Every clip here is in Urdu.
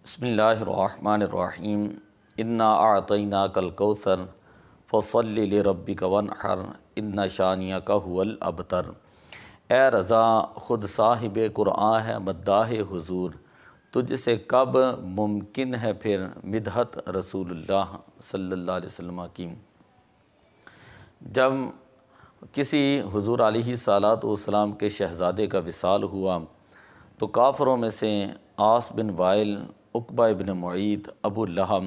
بسم اللہ الرحمن الرحیم انا اعطیناک الکوثر فصل لربک وانحر ان شانیک هو الابتر۔ اے رضا خود صاحب قرآن ہے مداح حضور، تجھ سے کب ممکن ہے پھر مدحت رسول اللہ صلی اللہ علیہ وسلم کی۔ جب کسی حضور علیہ الصلوۃ والسلام کے شہزادے کا وصال ہوا تو کافروں میں سے عاص بن وائل، عقبہ بن معیط، ابو لہب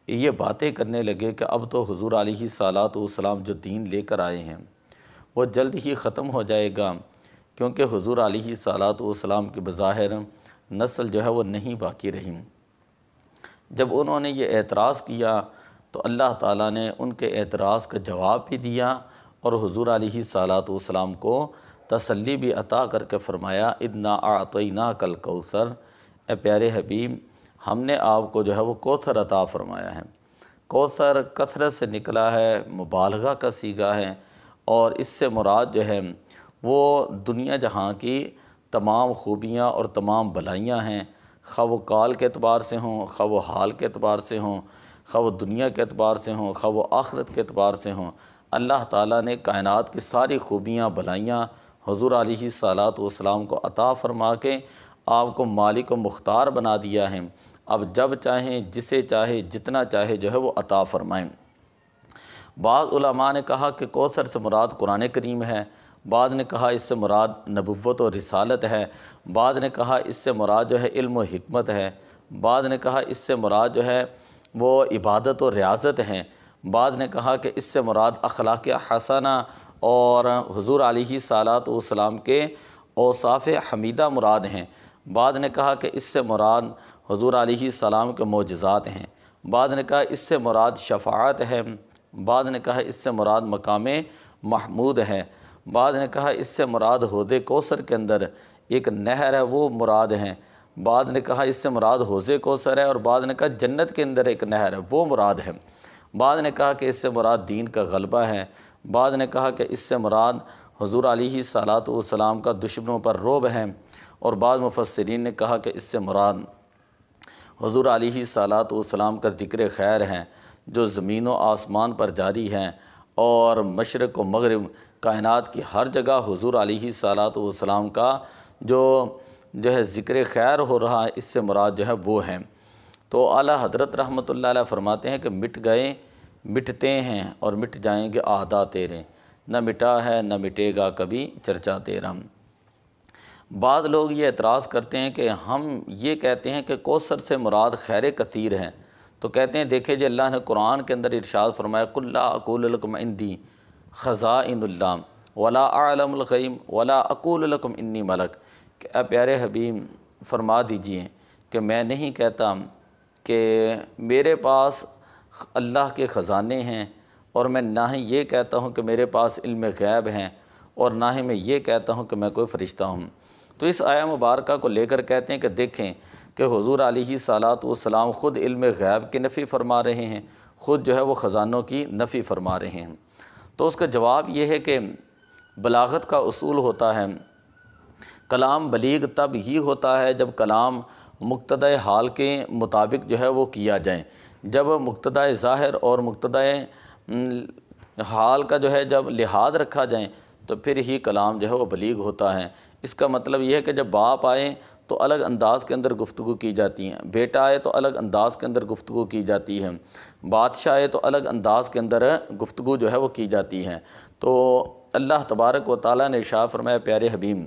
یہ باتیں کرنے لگے کہ اب تو حضور علیہ الصلوۃ والسلام جو دین لے کر آئے ہیں وہ جلد ہی ختم ہو جائے گا، کیونکہ حضور علیہ الصلوۃ والسلام کے بظاہر نسل جو ہے وہ نہیں باقی رہی۔ جب انہوں نے یہ اعتراض کیا تو اللہ تعالیٰ نے ان کے اعتراض کا جواب بھی دیا اور حضور علیہ الصلوۃ والسلام کو تسلی بھی عطا کر کے فرمایا انا اعطیناک الکوثر، اے پیارے حبیب ہم نے آپ کو جو ہے وہ کوثر عطا فرمایا ہے۔ کوثر کثرت سے نکلا ہے، مبالغہ کا صیغہ ہے، اور اس سے مراد جو ہے وہ دنیا جہاں کی تمام خوبیاں اور تمام بھلائیاں ہیں، خواہ وہ کال کے اعتبار سے ہوں، خواہ وہ حال کے اعتبار سے ہوں، خواہ وہ دنیا کے اعتبار سے ہوں، خواہ وہ آخرت کے اعتبار سے ہوں۔ اللہ تعالیٰ نے کائنات کی ساری خوبیاں بھلائیاں حضور علیہ الصلوۃ والسلام کو عطا فرما کے آپ کو مالک و مختار بنا دیا ہے۔ اب جب چاہیں، جسے چاہے، جتنا چاہے جو ہے وہ عطا فرمائیں۔ بعض علماء نے کہا کہ کوثر سے مراد قرآن کریم ہے، بعض نے کہا اس سے مراد نبوت و رسالت ہے، بعض نے کہا اس سے مراد جو ہے علم و حکمت ہے، بعض نے کہا اس سے مراد جو ہے وہ عبادت و ریاضت ہے، بعض نے کہا کہ اس سے مراد اخلاق حسنہ اور حضور علیہ الصلوۃ والسلام کے اوصاف حمیدہ مراد ہیں، بعض نے کہا کہ اس سے مراد حضور علیہ السلام کے معجزات ہیں، بعض نے کہا اس سے مراد شفاعت ہے، بعض نے کہا اس سے مراد مقام محمود ہے، بعض نے کہا اس سے مراد حوض کوثر کے اندر ایک نہر ہے وہ مراد ہیں، بعض نے کہا اس سے مراد حوض کوثر ہے، اور بعض نے کہا جنت کے اندر ایک نہر ہے وہ مراد ہے، بعض نے کہا کہ اس سے مراد دین کا غلبہ ہے، بعض نے کہا کہ اس سے مراد حضور علیہ الصلوۃ والسلام کا دشمنوں پر رعب ہے، اور بعض مفسرین نے کہا کہ اس سے مراد حضور علیہ الصلوۃ والسلام کا ذکر خیر ہے جو زمین و آسمان پر جاری ہے، اور مشرق و مغرب کائنات کی ہر جگہ حضور علیہ الصلوۃ والسلام کا جو ہے ذکر خیر ہو رہا ہے، اس سے مراد جو ہے وہ ہیں۔ تو اعلیٰ حضرت رحمۃ اللہ علیہ فرماتے ہیں کہ مٹ گئے مٹتے ہیں اور مٹ جائیں گے اعداء تیرے، نہ مٹا ہے نہ مٹے گا کبھی چرچا تیرا۔ بعض لوگ یہ اعتراض کرتے ہیں کہ ہم یہ کہتے ہیں کہ کوثر سے مراد خیر کثیر ہے، تو کہتے ہیں دیکھیں جی اللہ نے قرآن کے اندر ارشاد فرمایا قُل لا اقول لکم عندی خزائن اللہ ولا اعلم الغیب ولا اقول لکم انی ملک، کہ اے پیارے حبیب فرما دیجئے کہ میں نہیں کہتا کہ میرے پاس اللہ کے خزانے ہیں، اور میں نہ ہی یہ کہتا ہوں کہ میرے پاس علم غیب ہیں، اور نہ ہی میں یہ کہتا ہوں کہ میں کوئی فرشتہ ہوں۔ تو اس آیہ مبارکہ کو لے کر کہتے ہیں کہ دیکھیں کہ حضور علیہ الصلوۃ والسلام خود علم غیب کی نفی فرما رہے ہیں، خود جو ہے وہ خزانوں کی نفی فرما رہے ہیں۔ تو اس کا جواب یہ ہے کہ بلاغت کا اصول ہوتا ہے، کلام بلیغ تب ہی ہوتا ہے جب کلام مقتضی حال کے مطابق جو ہے وہ کیا جائے، جب مقتضی ظاہر اور مقتضی حال کا جو ہے جب لحاظ رکھا جائے تو پھر ہی کلام جو ہے وہ بلیغ ہوتا ہے۔ اس کا مطلب یہ ہے کہ جب باپ آئے تو الگ انداز کے اندر گفتگو کی جاتی ہے، بیٹا آئے تو الگ انداز کے اندر گفتگو کی جاتی ہے، بادشاہ آئے تو الگ انداز کے اندر گفتگو جو ہے وہ کی جاتی ہے۔ تو اللہ تبارک و تعالیٰ نے ارشاد فرمایا پیارے حبیب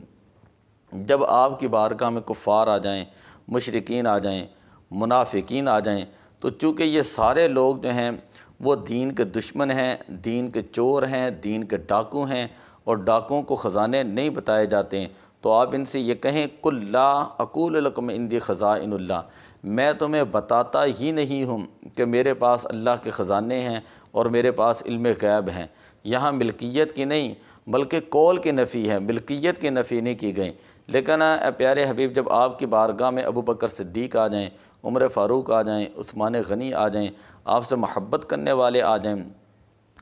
جب آپ کی بارگاہ میں کفار آ جائیں، مشرکین آ جائیں، منافقین آ جائیں، تو چونکہ یہ سارے لوگ جو ہیں وہ دین کے دشمن ہیں، دین کے چور ہیں، دین کے ڈاکو ہیں، اور ڈاکوؤں کو خزانے نہیں بتائے جاتے ہیں، تو آپ ان سے یہ کہیں قُل لا اقول لکم عندی خزائن اللہ، میں تمہیں بتاتا ہی نہیں ہوں کہ میرے پاس اللہ کے خزانے ہیں اور میرے پاس علم غیب ہیں۔ یہاں ملکیت کی نہیں بلکہ قول کی نفی ہے، ملکیت کی نفی نہیں کی گئی۔ لیکن اے پیارے حبیب جب آپ کی بارگاہ میں ابو بکر صدیق آ جائیں، عمر فاروق آ جائیں، عثمان غنی آ جائیں، آپ سے محبت کرنے والے آ جائیں،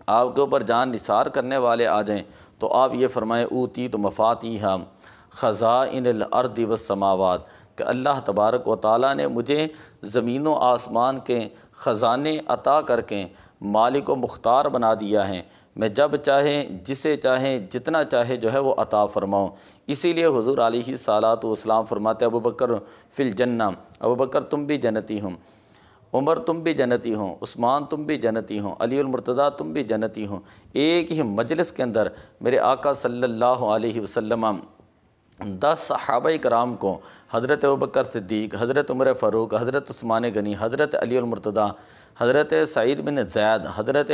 آپ کے اوپر جان نثار کرنے والے آ جائیں، تو آپ یہ فرمائیں اوتیت مفاتیحا خزائن الارض والسماوات، کہ اللہ تبارک و تعالیٰ نے مجھے زمین و آسمان کے خزانے عطا کر کے مالک و مختار بنا دیا ہے، میں جب چاہے جسے چاہے جتنا چاہے جو ہے وہ عطا فرماؤں۔ اسی لیے حضور علیہ الصلاۃ والسلام فرماتے ابو بکر فی الجنہ، ابو بکر تم بھی جنتی ہوں، عمر تم بھی جنتی ہوں، عثمان تم بھی جنتی ہوں، علی المرتضیٰ تم بھی جنتی ہوں۔ ایک ہی مجلس کے اندر میرے آقا صلی اللہ علیہ وسلم 10 صحابہ کرام کو، حضرت ابوبکر صدیق، حضرت عمر فاروق، حضرت عثمان غنی، حضرت علی المرتضیٰ، حضرت سعید بن زید، حضرت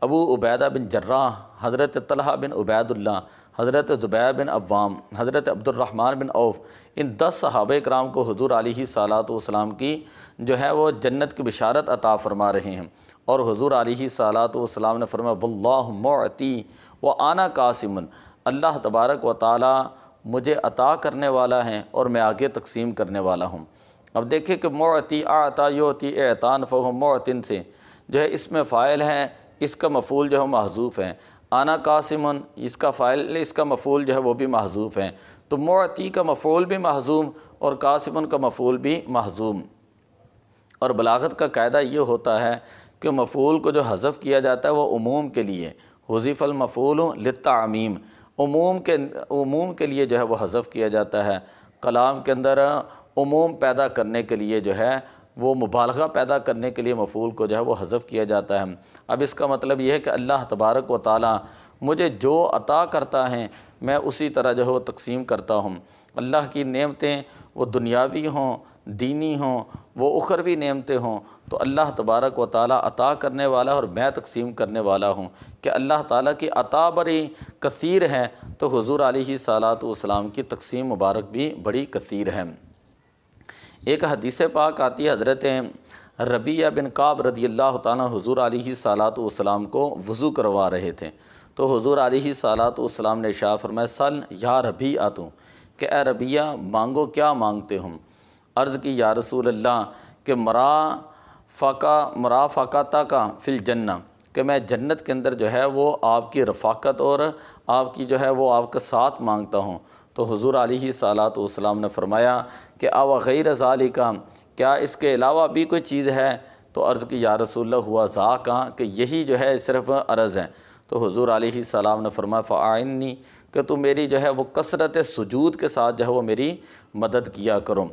ابو عبیدہ بن جراح، حضرت طلحہ بن عبید اللہ، حضرت زبیر بن عوام، حضرت عبد الرحمن بن عوف، ان 10 صحابہ کرام کو حضور علیہ الصلاۃ والسلام کی جو ہے وہ جنت کی بشارت عطا فرما رہے ہیں۔ اور حضور علیہ الصلاۃ والسلام نے فرمایا واللہ معطی وانا قاسم، اللہ تبارک و تعالی مجھے عطا کرنے والا ہے اور میں آگے تقسیم کرنے والا ہوں۔ اب دیکھیں کہ معطی اعطا یعطی اعطان فہم معطن سے جو ہے اس میں فاعل ہے، اس کا مفعول جو ہے محذوف ہے، انا قاسمن اس کا فاعل، اس کا مفعول جو ہے وہ بھی محذوف ہے، تو معطی کا مفعول بھی محذوم اور قاسمن کا مفعول بھی محذوم۔ اور بلاغت کا قاعدہ یہ ہوتا ہے کہ مفعول کو جو حذف کیا جاتا ہے وہ عموم کے لیے، حذف المفعول للتعمیم، عموم کے لیے جو ہے وہ حذف کیا جاتا ہے۔ کلام کے اندر عموم پیدا کرنے کے لیے جو ہے وہ مبالغہ پیدا کرنے کے لیے مفعول کو جو ہے وہ حذف کیا جاتا ہے۔ اب اس کا مطلب یہ ہے کہ اللہ تبارک و تعالی مجھے جو عطا کرتا ہے میں اسی طرح جو ہے وہ تقسیم کرتا ہوں۔ اللہ کی نعمتیں وہ دنیاوی ہوں، دینی ہوں، وہ اخروی نعمتیں ہوں، تو اللہ تبارک و تعالی عطا کرنے والا اور میں تقسیم کرنے والا ہوں کہ اللہ تعالیٰ کی عطا بڑی کثیر ہے، تو حضور علیہ الصلاۃ والسلام کی تقسیم مبارک بھی بڑی کثیر ہے۔ ایک حدیث پاک آتی ہے، حضرت ربیعہ بن کعب رضی اللہ تعالیٰ حضور علیہ الصلاۃ والسلام کو وضو کروا رہے تھے، تو حضور علیہ الصلاۃ والسلام نے ارشاد فرمایا سل یا ربیعہ تو، کہ اے ربیعہ مانگو کیا مانگتے ہم؟ عرض کی یا رسول اللہ کہ مرافقتا کا فی الجنہ، کہ میں جنت کے اندر جو ہے وہ آپ کی رفاقت اور آپ کی جو ہے وہ آپ کا ساتھ مانگتا ہوں۔ تو حضور علیہ الصلاۃ والسلام نے فرمایا کہ او غیر ذالک، کیا اس کے علاوہ بھی کوئی چیز ہے؟ تو عرض کی یا رسول اللہ ہوا ذاک، کہ یہی جو ہے صرف عرض ہے۔ تو حضور علیہ السلام نے فرمایا فاعنی، کہ تو میری جو ہے وہ کثرت سجود کے ساتھ جو ہے وہ میری مدد کیا کرو۔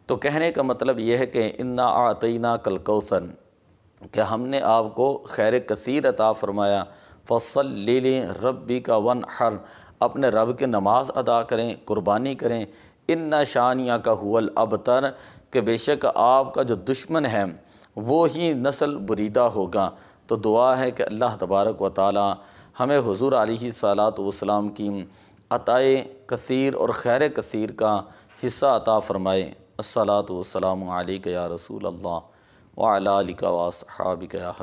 تو کہنے کا مطلب یہ ہے کہ انا اعطیناک الکوثر، کہ ہم نے آپ کو خیر کثیر عطا فرمایا، فصلی لربک وانحر، اپنے رب کی نماز ادا کریں، قربانی کریں، ان شانیک هو الابتر، کہ بے شک آپ کا جو دشمن ہے وہ ہی نسل بریدہ ہوگا۔ تو دعا ہے کہ اللہ تبارک و تعالی ہمیں حضور علیہ الصلاۃ والسلام کی عطائے کثیر اور خیر کثیر کا حصہ عطا فرمائے۔ الصلاۃ والسلام علیک یا رسول اللہ وعلی آلک واصحابک یا حبیب